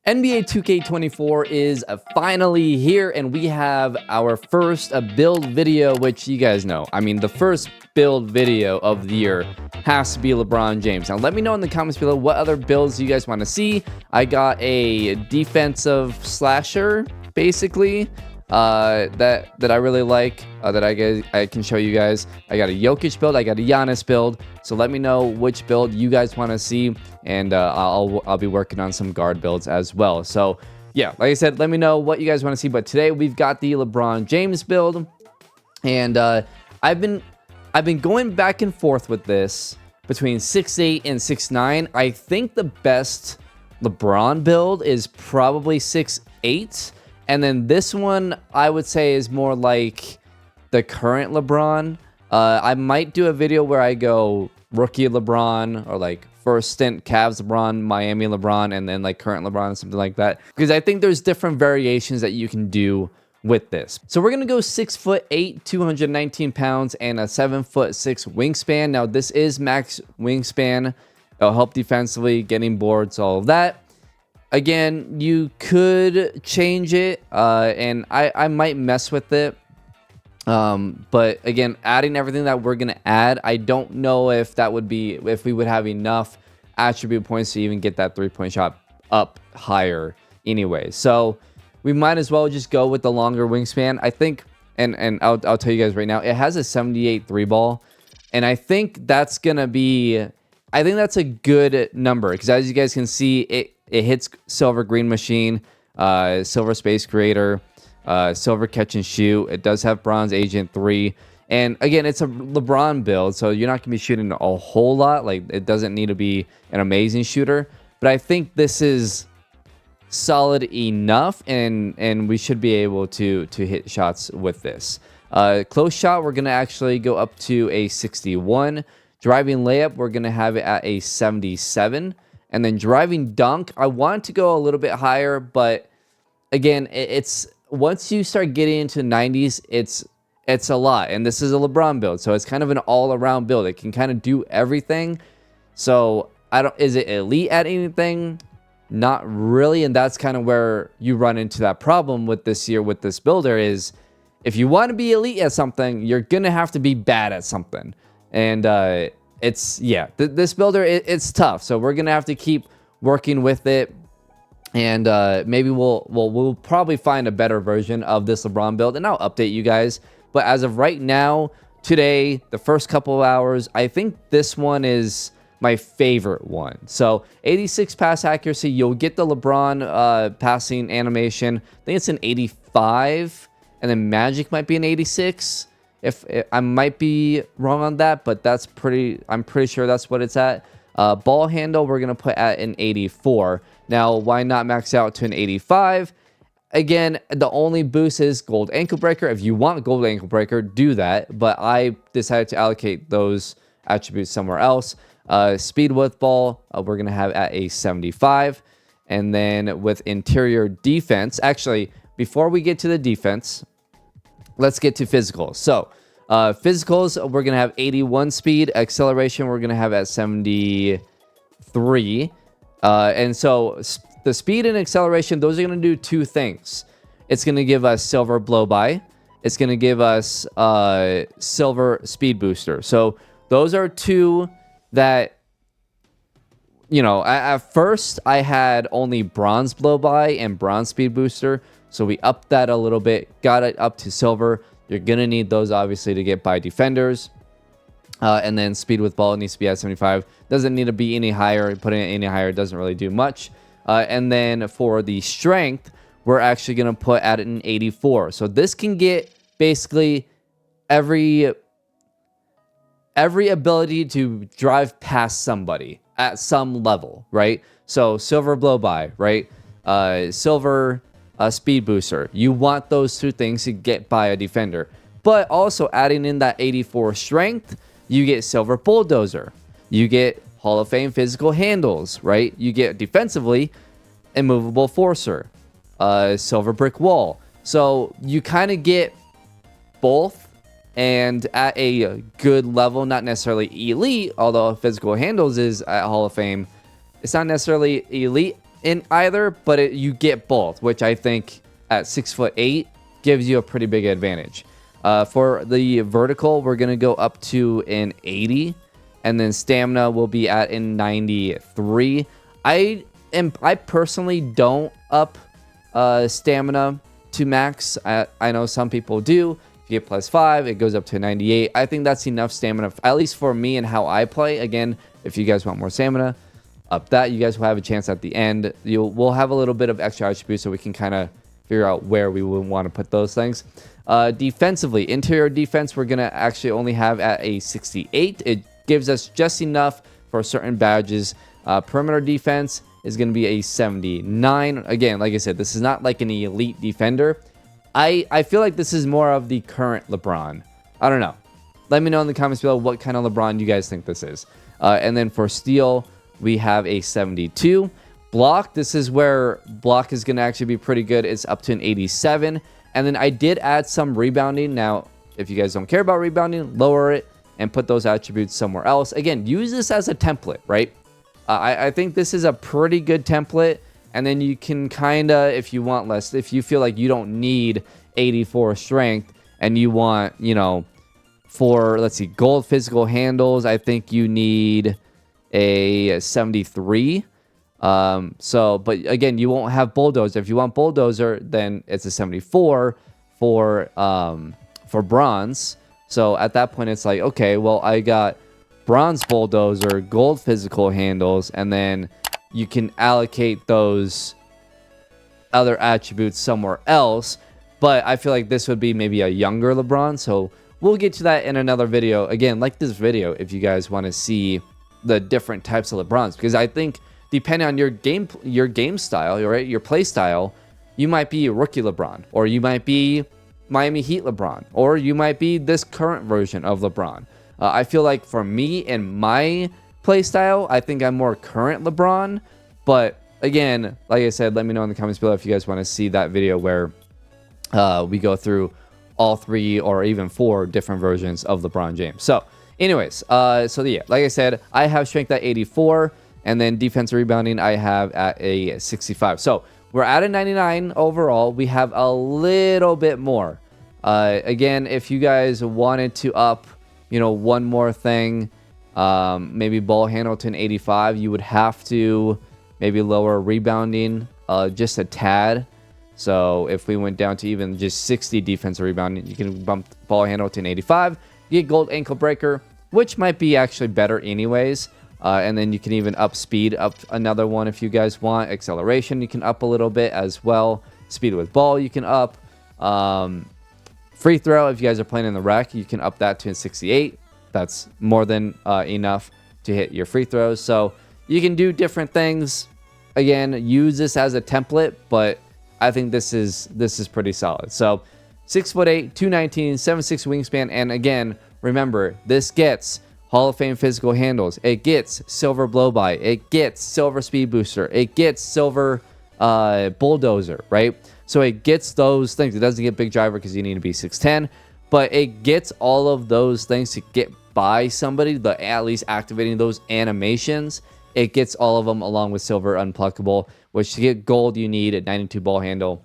NBA 2K24 is finally here, and we have our first build video, which you guys know. I mean, the first build video of the year has to be LeBron James. Now, let me know in the comments below what other builds you guys want to see. I got a defensive slasher, basically, that I really like, that I can show you guys. I got a Jokic build, I got a Giannis build, so let me know which build you guys want to see, and I'll be working on some guard builds as well. So yeah, like I said, let me know what you guys want to see. But today we've got the LeBron James build, and I've been going back and forth with this between 6'8 and 6'9. I think the best LeBron build is probably 6'8. And then this one, I would say, is more like the current LeBron. I might do a video where I go rookie LeBron, or like first stint Cavs LeBron, Miami LeBron, and then like current LeBron, something like that. Because I think there's different variations that you can do with this. So we're going to go 6'8", 219 pounds, and a 7'6" wingspan. Now, this is max wingspan. It'll help defensively, getting boards, all of that. Again, you could change it, and I might mess with it. But again, adding everything that we're going to add, I don't know if we would have enough attribute points to even get that 3-point shot up higher anyway. So we might as well just go with the longer wingspan. I think, and I'll tell you guys right now, it has a 78 3-ball, and I think that's going to be, I think that's a good number, because as you guys can see, it hits Silver Green Machine, Silver Space Creator, Silver Catch and Shoot. It does have Bronze Agent 3. And again, it's a LeBron build, so you're not going to be shooting a whole lot. Like, it doesn't need to be an amazing shooter. But I think this is solid enough, and we should be able to hit shots with this. Close shot, we're going to actually go up to a 61. Driving layup, we're going to have it at a 77. And then driving dunk, I want to go a little bit higher, but again, it's once you start getting into 90s, it's a lot. And this is a LeBron build, so it's kind of an all-around build. It can kind of do everything. So is it elite at anything? Not really, and that's kind of where you run into that problem with this year with this builder is if you want to be elite at something, you're gonna have to be bad at something. And this builder, it's tough, so we're gonna have to keep working with it, and maybe we'll probably find a better version of this LeBron build, and I'll update you guys. But as of right now, today, the first couple of hours, I think this one is my favorite one. So 86 pass accuracy, you'll get the LeBron passing animation. I think it's an 85, and then Magic might be an 86. If I might be wrong on that, but I'm pretty sure that's what it's at. Ball handle, we're going to put at an 84. Now, why not max out to an 85? Again, the only boost is gold ankle breaker. If you want gold ankle breaker, do that. But I decided to allocate those attributes somewhere else. Speed with ball, we're going to have at a 75. And then with interior defense, actually, before we get to the defense, let's get to physicals. So physicals, we're going to have 81 speed. Acceleration, we're going to have at 73. And so the speed and acceleration, those are going to do two things. It's going to give us silver blow by. It's going to give us silver speed booster. So those are two that, you know, at first I had only bronze blow by and bronze speed booster. So we upped that a little bit, got it up to silver. You're going to need those, obviously, to get by defenders. And then speed with ball needs to be at 75. Doesn't need to be any higher. Putting it any higher doesn't really do much. And then for the strength, we're actually going to put at an 84. So this can get basically every ability to drive past somebody at some level, right? So silver blow by, right? Silver speed booster. You want those two things to get by a defender. But also adding in that 84 strength, you get silver bulldozer. You get Hall of Fame physical handles, right? You get defensively immovable forcer, silver brick wall. So you kind of get both, and at a good level, not necessarily elite, although physical handles is at Hall of Fame. It's not necessarily elite in either, but you get both, which I think at 6'8" gives you a pretty big advantage. For the vertical, we're going to go up to an 80, and then stamina will be at a 93. I personally don't up stamina to max. I know some people do. If you get +5, it goes up to 98. I think that's enough stamina, at least for me and how I play. Again, if you guys want more stamina, up that. You guys will have a chance at the end. We'll have a little bit of extra attributes so we can kind of figure out where we would want to put those things. Defensively, interior defense, we're going to actually only have at a 68. It gives us just enough for certain badges. Perimeter defense is going to be a 79. Again, like I said, this is not like an elite defender. I feel like this is more of the current LeBron. I don't know. Let me know in the comments below what kind of LeBron you guys think this is. And then for steal, we have a 72. Block, this is where block is going to actually be pretty good. It's up to an 87. And then I did add some rebounding. Now, if you guys don't care about rebounding, lower it and put those attributes somewhere else. Again, use this as a template, right? I think this is a pretty good template. And then you can kind of, if you want less, if you feel like you don't need 84 strength and you want, you know, for, let's see, gold physical handles, I think you need a 73. But again, you won't have bulldozer. If you want bulldozer, then it's a 74 for bronze. So at that point, it's like, okay, well, I got bronze bulldozer, gold physical handles, and then you can allocate those other attributes somewhere else. But I feel like this would be maybe a younger LeBron. So we'll get to that in another video. Again, like this video if you guys want to see the different types of LeBrons, because I think depending on your game style, right, your play style, you might be rookie LeBron, or you might be Miami Heat LeBron, or you might be this current version of LeBron. I feel like for me and my play style, I think I'm more current LeBron. But again, like I said, let me know in the comments below if you guys want to see that video where we go through all 3 or even 4 different versions of LeBron James. So anyways, so yeah, like I said, I have strength at 84, and then defensive rebounding I have at a 65. So we're at a 99 overall. We have a little bit more. Again, if you guys wanted to up, you know, one more thing, maybe ball handle to an 85, you would have to maybe lower rebounding just a tad. So if we went down to even just 60 defensive rebounding, you can bump ball handle to an 85. You get gold ankle breaker, which might be actually better anyways. And then you can even up speed, up another one if you guys want. Acceleration, you can up a little bit as well. Speed with ball, you can up. Free throw, if you guys are playing in the rec, you can up that to a 68. That's more than enough to hit your free throws. So you can do different things. Again, use this as a template, but I think this is pretty solid. So 6'8", 219, 7'6" wingspan, and again, remember, this gets Hall of Fame physical handles. It gets silver blow by. It gets silver speed booster. It gets silver bulldozer, right? So it gets those things. It doesn't get big driver because you need to be 6'10", but it gets all of those things to get by somebody, at least activating those animations. It gets all of them along with silver unpluckable, which to get gold you need a 92 ball handle.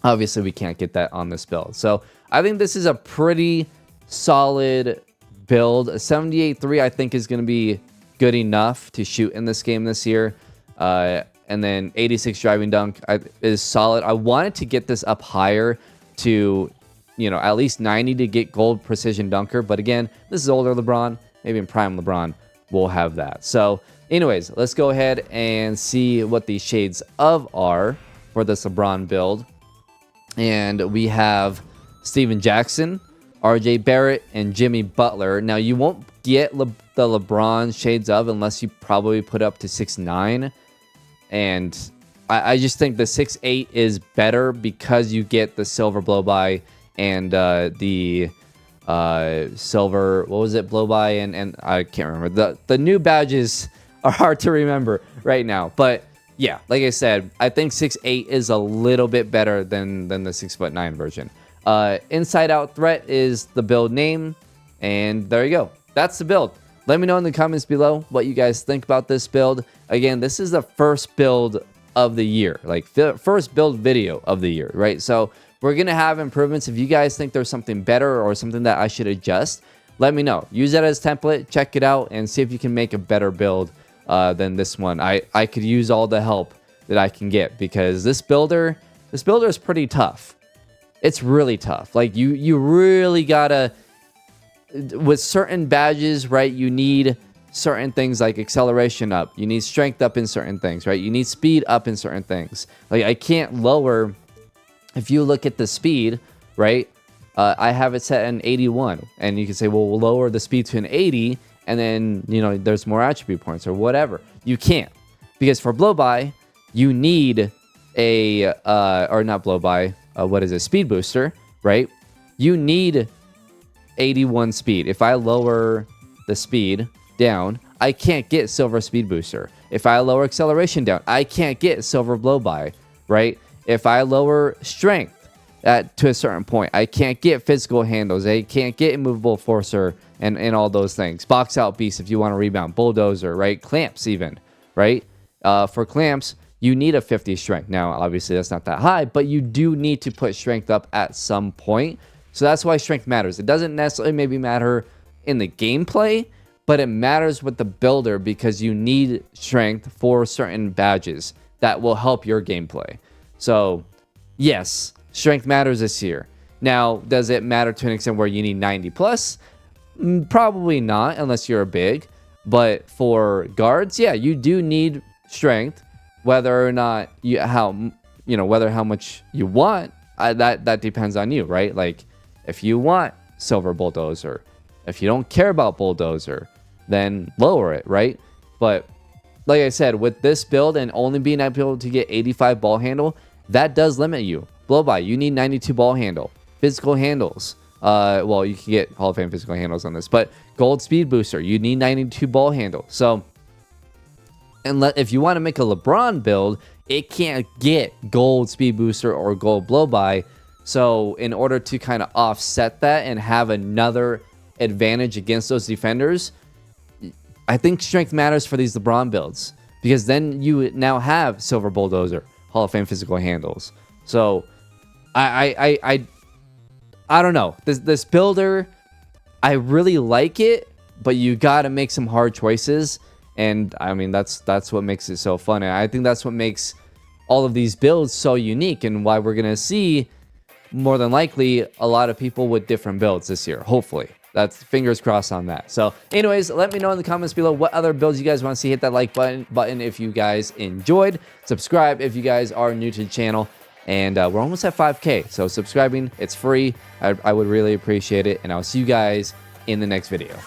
Obviously, we can't get that on this build. So I think this is a pretty solid build. A 78.3 I think is going to be good enough to shoot in this game this year. And then 86 driving dunk is solid. I wanted to get this up higher to, you know, at least 90 to get gold precision dunker. But again, this is older LeBron. Maybe in prime LeBron, we'll have that. So anyways, let's go ahead and see what the shades of are for this LeBron build. And we have Steven Jackson, RJ Barrett, and Jimmy Butler. Now, you won't get the LeBron shades of unless you probably put up to 6'9". And I just think the 6'8" is better because you get the silver blow by and the silver, what was it, blow by, and I can't remember. The new badges are hard to remember right now. But yeah, like I said, I think 6'8" is a little bit better than the 6'9" version. Inside Out Threat is the build name, and there you go. That's the build. Let me know in the comments below what you guys think about this build. Again, this is the first build of the year, like first build video of the year, right? So we're gonna have improvements. If you guys think there's something better or something that I should adjust, let me know. Use that as template, check it out, and see if you can make a better build than this one. I could use all the help that I can get, because this builder is pretty tough. It's really tough. Like you really gotta, with certain badges, right? You need certain things like acceleration up. You need strength up in certain things, right? You need speed up in certain things. Like I can't lower. If you look at the speed, right? I have it set at 81, and you can say, well, we'll lower the speed to an 80, and then, you know, there's more attribute points or whatever. You can't, because for blow by, you need a, or not blow by, what is it? Speed booster, right? You need 81 speed. If I lower the speed down, I can't get silver speed booster. If I lower acceleration down, I can't get silver blow by, right? If I lower strength to a certain point, I can't get physical handles. I can't get immovable forcer and all those things. Box out beast if you want to rebound. Bulldozer, right? Clamps even, right? For clamps, you need a 50 strength. Now, obviously, that's not that high, but you do need to put strength up at some point. So that's why strength matters. It doesn't necessarily maybe matter in the gameplay, but it matters with the builder, because you need strength for certain badges that will help your gameplay. So, yes, strength matters this year. Now, does it matter to an extent where you need 90 plus? Probably not, unless you're a big. But for guards, yeah, you do need strength. Whether or not how much you want, that depends on you, right? Like, if you want silver bulldozer, if you don't care about bulldozer, then lower it, right? But like I said, with this build and only being able to get 85 ball handle, that does limit you. Blow by, you need 92 ball handle. Physical handles, well, you can get Hall of Fame physical handles on this, but gold speed booster, you need 92 ball handle. So, and if you want to make a LeBron build, it can't get gold speed booster or gold blow by. So in order to kind of offset that and have another advantage against those defenders, I think strength matters for these LeBron builds, because then you now have silver bulldozer, Hall of Fame physical handles. So I don't know. This builder, I really like it, but you got to make some hard choices. And I mean, that's what makes it so fun. And I think that's what makes all of these builds so unique, and why we're going to see more than likely a lot of people with different builds this year. Hopefully. That's fingers crossed on that. So anyways, let me know in the comments below what other builds you guys want to see. Hit that like button if you guys enjoyed. Subscribe if you guys are new to the channel. And we're almost at 5K. So subscribing, it's free. I would really appreciate it. And I'll see you guys in the next video.